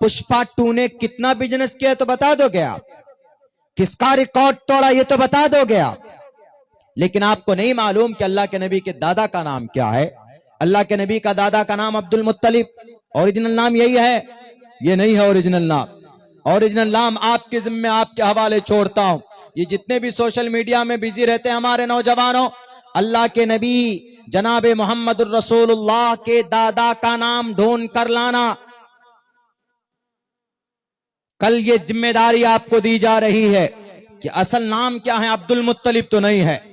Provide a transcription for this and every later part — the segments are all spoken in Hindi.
पुष्पा 2 ने कितना बिजनेस किया तो बता दोगे आप? किसका रिकॉर्ड तोड़ा ये तो बता दोगे आप? लेकिन आपको नहीं मालूम कि अल्लाह के नबी के दादा का नाम क्या है। अल्लाह के नबी का दादा का नाम अब्दुल मुत्तलिब, ओरिजिनल नाम यही है। ये नहीं है ओरिजिनल नाम। ओरिजिनल नाम आपके जिम्मे, आपके हवाले छोड़ता हूं। ये जितने भी सोशल मीडिया में बिजी रहते हैं हमारे नौजवानों, अल्लाह के नबी जनाब मोहम्मद रसूलुल्लाह के दादा का नाम ढूंढ कर लाना। कल ये जिम्मेदारी आपको दी जा रही है कि असल नाम क्या है। अब्दुल मुत्तलिब तो नहीं है,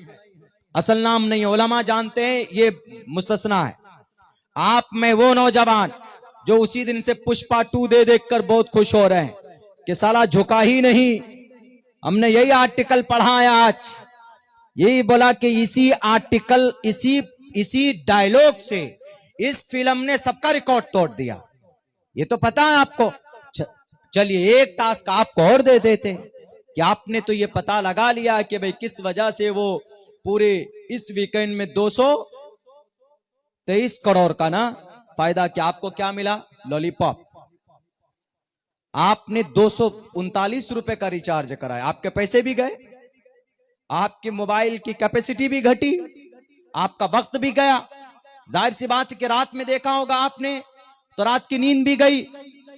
असल नाम नहीं है। उलमा जानते हैं ये मुस्तस्ना है। आप में वो नौजवान जो उसी दिन से पुष्पा 2 दे देखकर बहुत खुश हो रहे हैं कि साला झुका ही नहीं। हमने यही आर्टिकल पढ़ा है आज, यही बोला कि इसी आर्टिकल, इसी डायलॉग से इस फिल्म ने सबका रिकॉर्ड तोड़ दिया। ये तो पता है आपको। चलिए एक टास्क आपको और दे देते कि आपने तो ये पता लगा लिया कि भाई किस वजह से वो पूरे इस वीकेंड में 223 करोड़ का ना फायदा। क्या आपको क्या मिला? लॉलीपॉप। आपने 239 रुपए का रिचार्ज कराया, आपके पैसे भी गए, आपके मोबाइल की कैपेसिटी भी घटी, आपका वक्त भी गया। जाहिर सी बात है कि रात में देखा होगा आपने तो रात की नींद भी गई,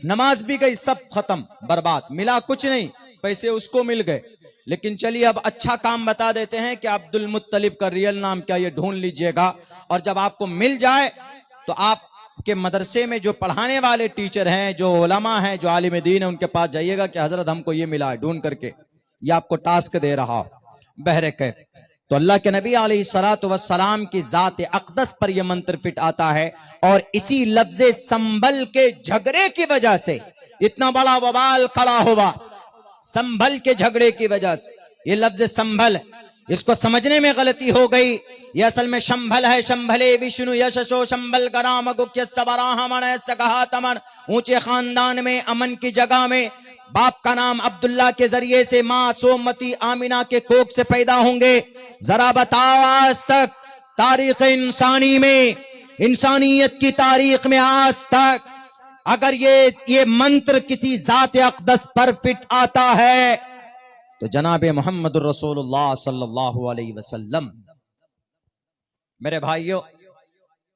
नमाज भी गई, सब खत्म, बर्बाद। मिला कुछ नहीं, पैसे उसको मिल गए। लेकिन चलिए अब अच्छा काम बता देते हैं कि अब्दुल मुत्तलिब का रियल नाम क्या, ये ढूंढ लीजिएगा। और जब आपको मिल जाए तो आपके मदरसे में जो पढ़ाने वाले टीचर हैं, जो उलमा हैं, जो आलिम दीन है, उनके पास जाइएगा कि हजरत हमको ये मिला है, ढूंढ करके ये आपको टास्क दे रहा हो बहरे के। तो अल्लाह के नबी अलैहिस्सलातु वस्सलाम की जात अक़दस पर यह मंत्र फिट आता है। और इसी लफ्ज़ संभल के झगड़े की वजह से इतना बड़ा वबाल खड़ा हुआ। संभल के झगड़े की वजह से ये लफ्ज़ संभल, इसको समझने में गलती हो गई। ये असल में शंभल है। शंभले विष्णु यशो शंभल कराम गुख्य सबराहमण सकहा तमन। ऊंचे खानदान में, अमन की जगह में, बाप का नाम अब्दुल्ला के जरिए से माँ सोमती आमिना के कोख से पैदा होंगे। जरा बताओ आज तक तारीख इंसानी में, इंसानियत की तारीख में आज तक अगर ये मंत्र किसी जात अक़दस पर फिट आता है तो जनाब मोहम्मद रसूलुल्लाह सल्लल्लाहु अलैहि वसल्लम। मेरे भाइयों,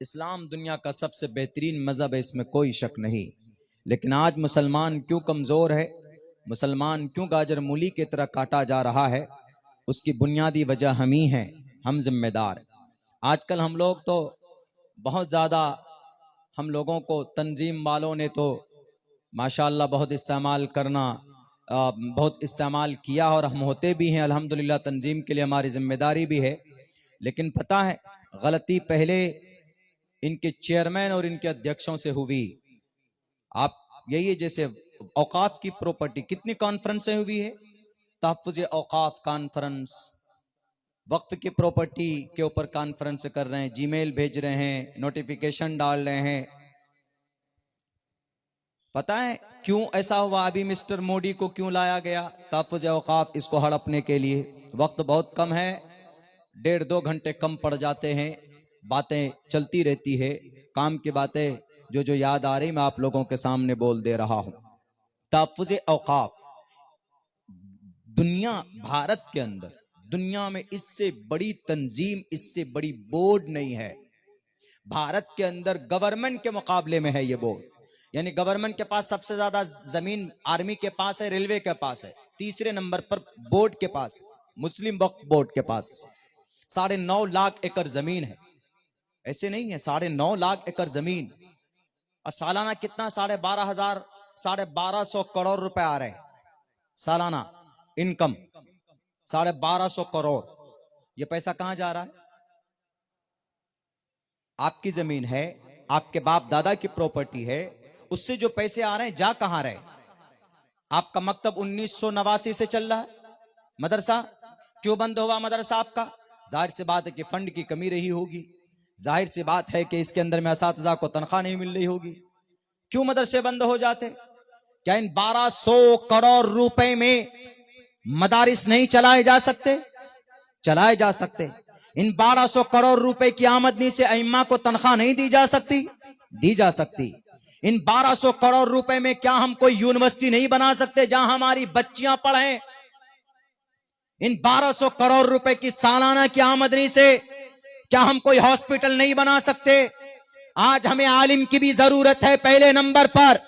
इस्लाम दुनिया का सबसे बेहतरीन मजहब है, इसमें कोई शक नहीं। लेकिन आज मुसलमान क्यों कमजोर है, मुसलमान क्यों गाजर मूली की तरह काटा जा रहा है, उसकी बुनियादी वजह हम ही हैं, हम जिम्मेदार। आजकल हम लोग तो बहुत ज़्यादा, हम लोगों को तंजीम वालों ने तो माशाअल्लाह बहुत इस्तेमाल किया और हम होते भी हैं अल्हम्दुलिल्लाह। तंजीम के लिए हमारी जिम्मेदारी भी है। लेकिन पता है गलती पहले इनके चेयरमैन और इनके अध्यक्षों से हुई। आप यही जैसे औकाफ की प्रॉपर्टी, कितनी कॉन्फ्रेंसें हुई है, तहफ़्फ़ुज़ औकाफ कॉन्फ्रेंस, वक्फ की प्रॉपर्टी के ऊपर कॉन्फ्रेंस कर रहे हैं, जीमेल भेज रहे हैं, नोटिफिकेशन डाल रहे हैं। पता है क्यों ऐसा हुआ? अभी मिस्टर मोदी को क्यों लाया गया तहफ़्फ़ुज़ औकाफ, इसको हड़पने के लिए। वक्त बहुत कम है, 1.5-2 घंटे कम पड़ जाते हैं, बातें चलती रहती है, काम की बातें जो याद आ रही मैं आप लोगों के सामने बोल दे रहा हूं। तहफ़्फ़ुज़ औकाफ दुनिया, भारत के अंदर, दुनिया में इससे बड़ी तंजीम, इससे बड़ी बोर्ड नहीं है। भारत के अंदर गवर्नमेंट के मुकाबले में है ये बोर्ड। यानी गवर्नमेंट के पास सबसे ज्यादा जमीन आर्मी के पास है, रेलवे के पास है, तीसरे नंबर पर बोर्ड के पास, मुस्लिम वक्फ बोर्ड के पास 9.5 लाख एकड़ जमीन है। ऐसे नहीं है, 9.5 लाख एकड़ जमीन और सालाना कितना, 12,500 करोड़ रुपए आ रहे हैं सालाना इनकम, 1250 करोड़। ये पैसा कहां जा रहा है? आपकी जमीन है, आपके बाप दादा की प्रॉपर्टी है, उससे जो पैसे आ रहे हैं जा कहां रहे? आपका मकतब 1989 से चल रहा है, मदरसा क्यों बंद हुआ मदरसा आपका? जाहिर सी बात है कि फंड की कमी रही होगी, जाहिर सी बात है कि इसके अंदर में असातिज़ा को तनख्वाह नहीं मिल रही होगी। क्यों मदरसे बंद हो जाते? क्या इन 1200 करोड़ रुपए में मदारिस नहीं चलाए जा सकते? चलाए जा सकते। इन 1200 करोड़ रुपए की आमदनी से अइम्मा को तनख्वाह नहीं दी जा सकती? दी जा सकती। इन 1200 करोड़ रुपए में क्या हम कोई यूनिवर्सिटी नहीं बना सकते जहां हमारी बच्चियां पढ़ें? इन 1200 करोड़ रुपए की सालाना की आमदनी से क्या हम कोई हॉस्पिटल नहीं बना सकते? आज हमें आलिम की भी जरूरत है पहले नंबर पर,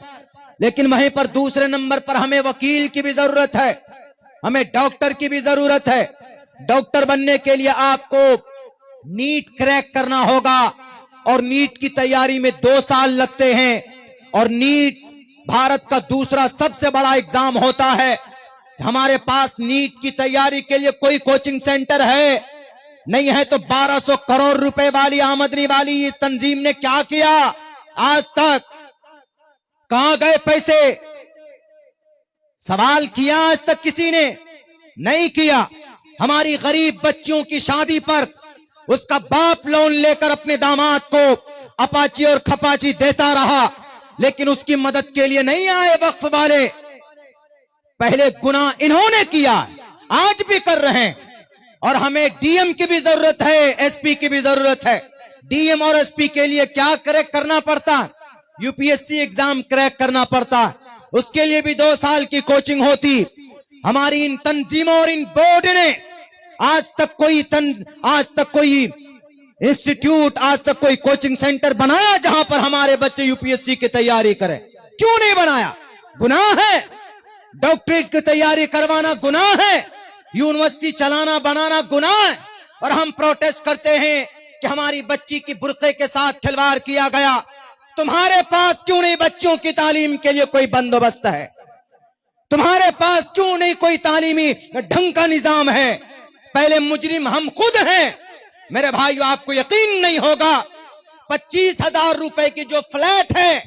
लेकिन वहीं पर दूसरे नंबर पर हमें वकील की भी जरूरत है, हमें डॉक्टर की भी जरूरत है। डॉक्टर बनने के लिए आपको नीट क्रैक करना होगा और नीट की तैयारी में 2 साल लगते हैं, और नीट भारत का दूसरा सबसे बड़ा एग्जाम होता है। हमारे पास नीट की तैयारी के लिए कोई कोचिंग सेंटर है नहीं है, तो 1200 करोड़ रुपए वाली आमदनी वाली ये तंजीम ने क्या किया? आज तक कहां गए पैसे? सवाल किया आज तक किसी ने? नहीं किया। हमारी गरीब बच्चियों की शादी पर उसका बाप लोन लेकर अपने दामाद को अपाची और खपाची देता रहा, लेकिन उसकी मदद के लिए नहीं आए वक्फ वाले। पहले गुनाह इन्होंने किया, आज भी कर रहे हैं, और हमें डीएम की भी जरूरत है, एसपी की भी जरूरत है। डीएम और एसपी के लिए क्या क्रैक करना पड़ता? यूपीएससी एग्जाम क्रैक करना पड़ता, उसके लिए भी 2 साल की कोचिंग होती। हमारी इन तंजीमों और इन बोर्ड ने आज तक कोई इंस्टीट्यूट, आज तक कोई कोचिंग सेंटर बनाया जहां पर हमारे बच्चे यूपीएससी की तैयारी करें? क्यों नहीं बनाया? गुनाह है। डॉक्टरेट की तैयारी करवाना गुनाह है, यूनिवर्सिटी चलाना बनाना गुनाह है, और हम प्रोटेस्ट करते हैं कि हमारी बच्ची की बुर्के के साथ खिलवाड़ किया गया। तुम्हारे पास क्यों नहीं बच्चों की तालीम के लिए कोई बंदोबस्त है? तुम्हारे पास क्यों नहीं कोई तालीमी ढंग का निजाम है? पहले मुजरिम हम खुद हैं। मेरे भाइयों, आपको यकीन नहीं होगा, 25,000 रुपए की जो फ्लैट है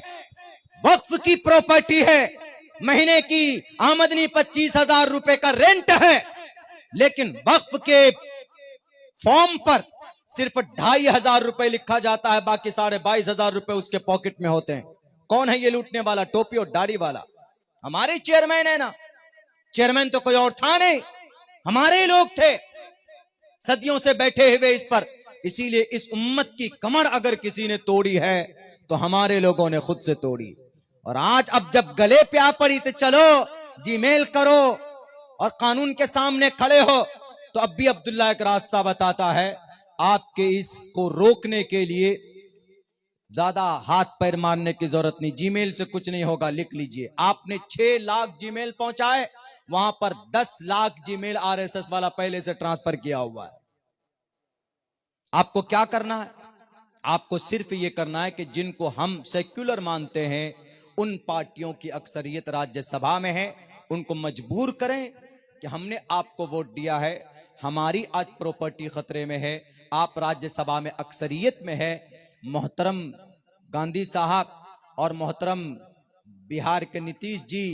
वक्फ की प्रॉपर्टी है, महीने की आमदनी 25,000 रुपए का रेंट है, लेकिन वक्फ के फॉर्म पर सिर्फ 2,500 रुपए लिखा जाता है, बाकी 22,500 रुपए उसके पॉकेट में होते हैं। कौन है ये लूटने वाला? टोपी और दाढ़ी वाला हमारे चेयरमैन है ना। चेयरमैन तो कोई और था नहीं, हमारे ही लोग थे, सदियों से बैठे हुए इस पर। इसीलिए इस उम्मत की कमर अगर किसी ने तोड़ी है तो हमारे लोगों ने खुद से तोड़ी। और आज अब जब गले पे आ पड़ी तो चलो जीमेल करो और कानून के सामने खड़े हो, तो अब भी अब्दुल्ला एक रास्ता बताता है। आपके इसको रोकने के लिए ज्यादा हाथ पैर मारने की जरूरत नहीं, जीमेल से कुछ नहीं होगा। लिख लीजिए, आपने 6 लाख जीमेल पहुंचाए, वहां पर 10 लाख जीमेल आरएसएस वाला पहले से ट्रांसफर किया हुआ है। आपको क्या करना है? आपको सिर्फ ये करना है कि जिनको हम सेक्युलर मानते हैं उन पार्टियों की अक्सरियत राज्यसभा में है, उनको मजबूर करें कि हमने आपको वोट दिया है, हमारी आज प्रॉपर्टी खतरे में है, आप राज्यसभा में अक्सरियत में है। मोहतरम गांधी साहब और मोहतरम बिहार के नीतीश जी,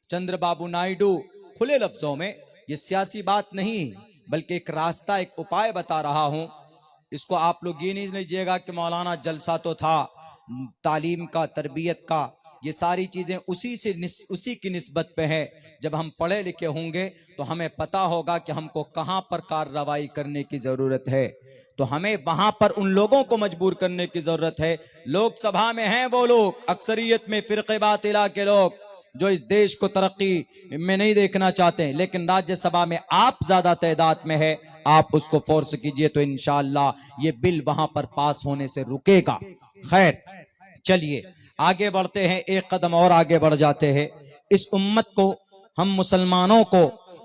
चंद्रबाबू नायडू, खुले लफ्जों में ये सियासी बात नहीं बल्कि एक रास्ता, एक उपाय बता रहा हूं। इसको आप लोग ये नहीं लीजिएगा कि मौलाना जलसा तो था तालीम का, तरबियत का, ये सारी चीजें उसी की निस्बत पे है। जब हम पढ़े लिखे होंगे तो हमें पता होगा कि हमको कहां पर कार्रवाई करने की जरूरत है, तो हमें वहां पर उन लोगों को मजबूर करने की जरूरत है। लोकसभा में हैं वो लोग, अक्सरियत में फिरके बातिला के लोग, जो इस देश को तरक्की में नहीं देखना चाहते, लेकिन राज्यसभा में आप ज्यादा तादाद में है, आप उसको फोर्स कीजिए तो इंशाअल्लाह ये बिल वहां पर पास होने से रुकेगा। खैर, चलिए आगे बढ़ते हैं, एक कदम और आगे बढ़ जाते हैं। इस उम्मत को, हम मुसलमानों को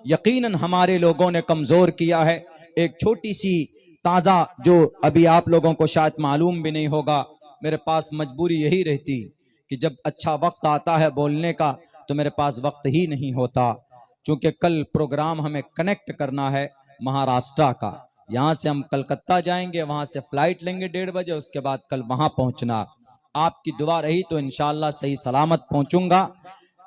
यकीनन हमारे लोगों ने कमजोर किया है। एक छोटी सी ताजा, जो अभी आप लोगों को शायद मालूम भी नहीं होगा, मेरे पास मजबूरी यही रहती कि जब अच्छा वक्त आता है बोलने का तो मेरे पास वक्त ही नहीं होता, क्योंकि कल प्रोग्राम हमें कनेक्ट करना है महाराष्ट्र का। यहाँ से हम कलकत्ता जाएंगे, वहां से फ्लाइट लेंगे 1:30 बजे, उसके बाद कल वहां पहुंचना। आपकी दुआ रही तो इंशाअल्लाह सही सलामत पहुंचूंगा।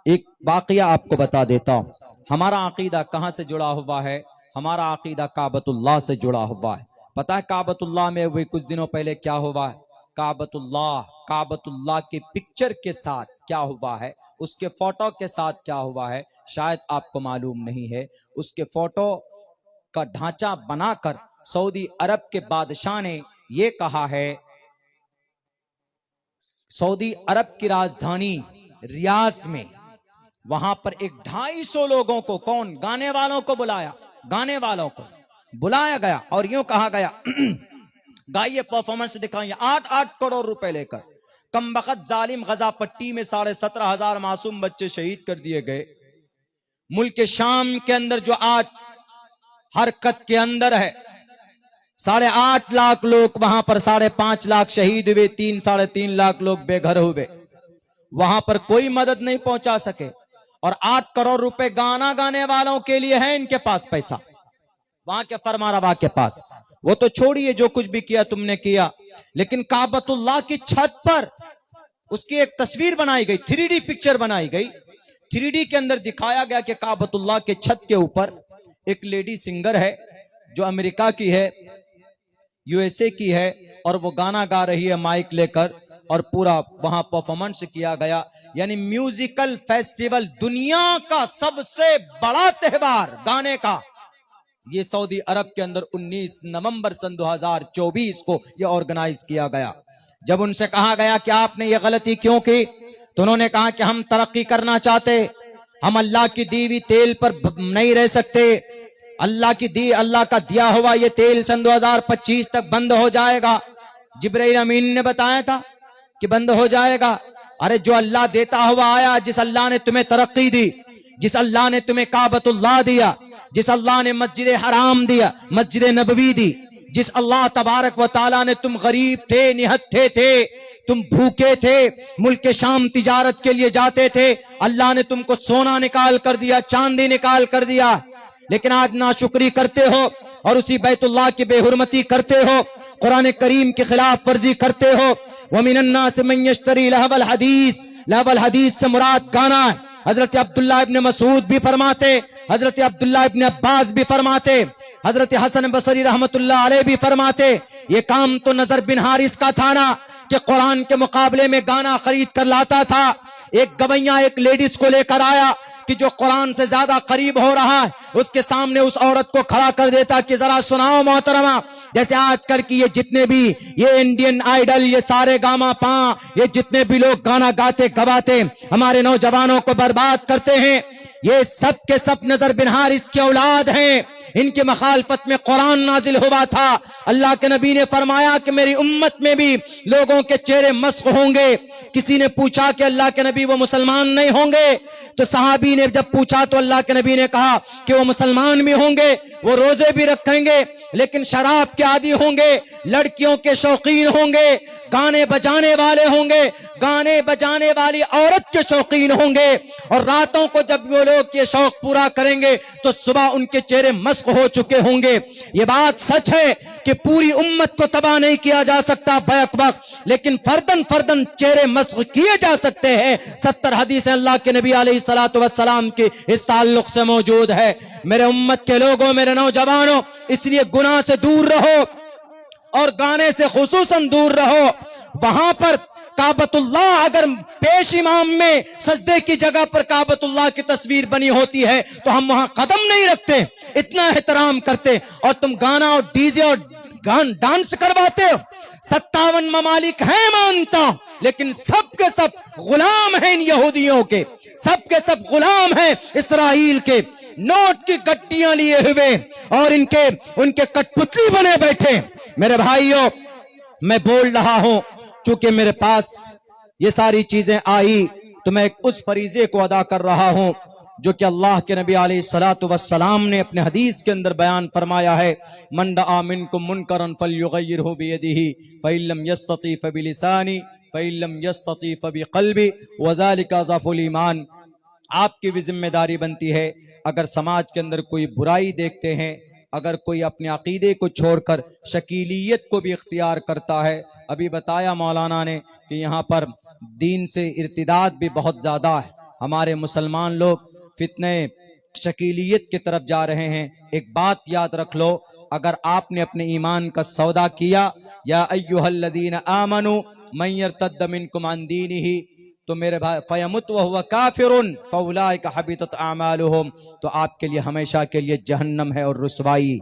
एक वाकया आपको बता देता हूँ, हमारा अकीदा कहाँ से जुड़ा हुआ है? हमारा अकीदा काबतुल्लाह से जुड़ा हुआ है। पता है काबतुल्लाह में अभी कुछ दिनों पहले क्या हुआ है? काबतुल्लाह के पिक्चर के साथ क्या हुआ है, उसके फोटो के साथ क्या हुआ है, शायद आपको मालूम नहीं है। उसके फोटो का ढांचा बनाकर सऊदी अरब के बादशाह ने यह कहा है सऊदी अरब की राजधानी रियाज में, वहां पर एक 250 लोगों को, कौन, गाने वालों को बुलाया, गाने वालों को बुलाया गया और यूं कहा गया गाइए, परफॉर्मेंस दिखाइए, 8-8 करोड़ रुपए लेकर। कम बखत जालिम गजा पट्टी में 17,500 मासूम बच्चे शहीद कर दिए गए। मुल्क शाम के अंदर जो आज हरकत के अंदर है, 8.5 लाख लोग वहां पर, 5.5 लाख शहीद हुए, 3-3.5 लाख लोग बेघर हुए। वहां पर कोई मदद नहीं पहुंचा सके और 8 करोड़ रुपए गाना गाने वालों के लिए है इनके पास पैसा, वहां के फरमारवा के पास। वो तो छोड़िए, जो कुछ भी किया तुमने किया, लेकिन काबतुल्लाह की छत पर उसकी एक तस्वीर बनाई गई, 3D पिक्चर बनाई गई। 3D के अंदर दिखाया गया कि काबतुल्लाह के छत के ऊपर एक लेडी सिंगर है जो अमेरिका की है, USA की है, और वो गाना गा रही है माइक लेकर, और पूरा वहां परफॉर्मेंस किया गया। यानी म्यूजिकल फेस्टिवल, दुनिया का सबसे बड़ा त्योहार गाने का, ये सऊदी अरब के अंदर 19 नवंबर सन 2024 को ये ऑर्गेनाइज किया गया। जब उनसे कहा गया कि आपने ये गलती क्यों की, तो उन्होंने कहा कि हम तरक्की करना चाहते, हम अल्लाह की दी हुई तेल पर नहीं रह सकते, अल्लाह का दिया हुआ ये तेल सन 2025 तक बंद हो जाएगा। जिब्राइल अमीन ने बताया था कि बंद हो जाएगा। अरे जो अल्लाह देता हुआ आया, जिस अल्लाह ने तुम्हें तरक्की दी, जिस अल्लाह ने तुम्हें काबतुल्लाह दिया, जिस अल्लाह ने मस्जिद हराम दिया, मस्जिद नबवी दी, जिस अल्लाह तबारक व ताला ने, तुम गरीब थे, निहत्थे थे, तुम भूखे थे, मुल्क शाम तिजारत के लिए जाते थे, अल्लाह ने तुमको सोना निकाल कर दिया, चांदी निकाल कर दिया, लेकिन आज नाशुक्री करते हो और उसी बैतुल्लाह की बेहुरमती करते हो, कुरान करीम की खिलाफ वर्जी करते हो। वमिनन्नास मन यश्तरी लहवल हदीस, लहवल हदीस से मुराद गाना है। हजरत अब्दुल्लाह इब्न मसूद भी फरमाते, हजरत अब्दुल्लाह इब्न अब्बास भी फरमाते, हजरत हसन बसरी रहमतुल्लाह अलैह भी फरमाते, ये काम तो नजर बिन हारिस का था ना, कि कुरान के मुकाबले में गाना खरीद कर लाता था। एक गवैया एक लेडीज को लेकर आया कि जो कुरान से ज्यादा करीब हो रहा है, उसके सामने उस औरत को खड़ा कर देता कि जरा सुनाओ मोहतरमा। जैसे आजकल की ये जितने भी ये इंडियन आइडल, ये सारे गामा पा, ये जितने भी लोग गाना गाते गवाते हमारे नौजवानों को बर्बाद करते हैं, ये सब के सब नजर बिन हारिस की औलाद हैं। इनके मखालफत में कुरान नाजिल हुआ था। अल्लाह के नबी ने फरमाया कि मेरी उम्मत में भी लोगों के चेहरे मस्क होंगे। किसी ने पूछा कि अल्लाह के नबी वो मुसलमान नहीं होंगे? तो सहाबी ने जब पूछा तो अल्लाह के नबी ने कहा कि वो मुसलमान भी होंगे, वो रोजे भी रखेंगे, लेकिन शराब के आदी होंगे, लड़कियों के शौकीन होंगे, गाने बजाने वाले होंगे, गाने बजाने वाली औरत के शौकीन होंगे, और रातों को जब वो लोग ये शौक पूरा करेंगे तो सुबह उनके चेहरे मस्क हो चुके होंगे। ये बात सच है कि पूरी उम्मत को तबाह नहीं किया जा सकता बैक वक्त, लेकिन फर्दन फर्दन चेहरे मस्क किए जा सकते हैं। 70 हदीसें अल्लाह के नबी अलैहिस्सलातु वस्सलाम की इस ताल्लुक से मौजूद है। मेरे उम्मत के लोगों, मेरे नौजवानों, इसलिए गुनाह से दूर रहो और गाने से खुसूसन दूर रहो। वहां पर काबतुल्लाह अगर पेश इमाम में सजदे की जगह पर काबतुल्लाह की तस्वीर बनी होती है तो हम वहां कदम नहीं रखते, इतना एहतराम करते, और तुम गाना और डीजे और डांस करवाते हो। 57 ममालिक हैं मानता, लेकिन सब के सब गुलाम हैं इन यहूदियों के, सब के सब गुलाम हैं इसराइल के। नोट की गड्डियां लिए हुए और उनके कठपुतली बने बैठे। मेरे भाइयों, मैं बोल रहा हूं, चूंकि मेरे पास ये सारी चीजें आई तो मैं उस फरीजे को अदा कर रहा हूं जो कि अल्लाह के नबी अलैहिस्सलातु वस्सलाम ने अपने हदीस के अंदर बयान फरमाया है। मन रआ मिनकुम मुनकरन फल्युगय्यिरहु बियदिही फइल्लम यस्तती फबिलिसानी फइल्लम यस्तती फबिक़ल्बी वज़ालिका ज़अफ़ुल ईमान। आपकी भी जिम्मेदारी बनती है, अगर समाज के अंदर कोई बुराई देखते हैं, अगर कोई अपने अकीदे को छोड़कर शकीलियत को भी इख्तियार करता है। अभी बताया मौलाना ने कि यहाँ पर दीन से इर्तिदाद भी बहुत ज़्यादा है, हमारे मुसलमान लोग फितने शकीलियत की तरफ जा रहे हैं। एक बात याद रख लो, अगर आपने अपने ईमान का सौदा किया, या अय्युहल्लज़ीना आमनू मन यर्तद्द मिनकुम अन दीनिही, तो मेरे भाई फयमुत व हुवा काफिरुन फउलाइका हबितत आमालुहुम, तो आपके लिए हमेशा के लिए जहन्नम है और रुसवाई।